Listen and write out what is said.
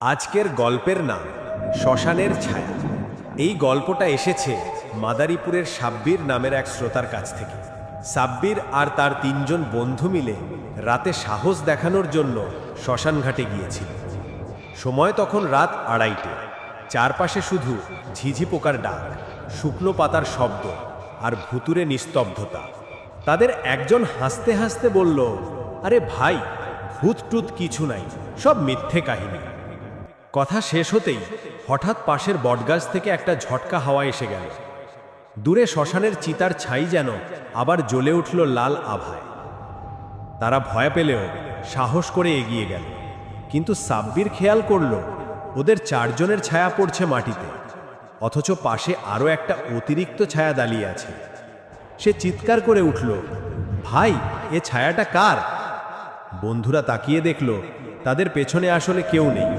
আজকের গল্পের নাম শ্মশানের ছায়া। এই গল্পটা এসেছে মাদারীপুরের সাব্বির নামের এক শ্রোতার কাছ থেকে। সাব্বির আর তার তিনজন বন্ধু মিলে রাতে সাহস দেখানোর জন্য শ্মশানঘাটে গিয়েছিল। সময় তখন রাত 2:30। চারপাশে শুধু ঝিঝি পোকার ডাক, শুকনো পাতার শব্দ আর ভুতুরে নিস্তব্ধতা। তাদের একজন হাসতে হাসতে বলল, আরে ভাই, ভূত টুত কিছু নাই, সব মিথ্যে কাহিনী। কথা শেষ হতেই হঠাৎ পাশের বটগাছ থেকে একটা ঝটকা হাওয়া এসে গেল। দূরে শ্মশানের চিতার ছাই যেন আবার জ্বলে উঠল লাল আভায়। তারা ভয় পেলেও সাহস করে এগিয়ে গেল, কিন্তু সাব্বির খেয়াল করল ওদের চারজনের ছায়া পড়ছে মাটিতে, অথচ পাশে আরও একটা অতিরিক্ত ছায়া দাঁড়িয়ে আছে। সে চিৎকার করে উঠল, ভাই, এ ছায়াটা কার? বন্ধুরা তাকিয়ে দেখল তাদের পেছনে আসলে কেউ নেই।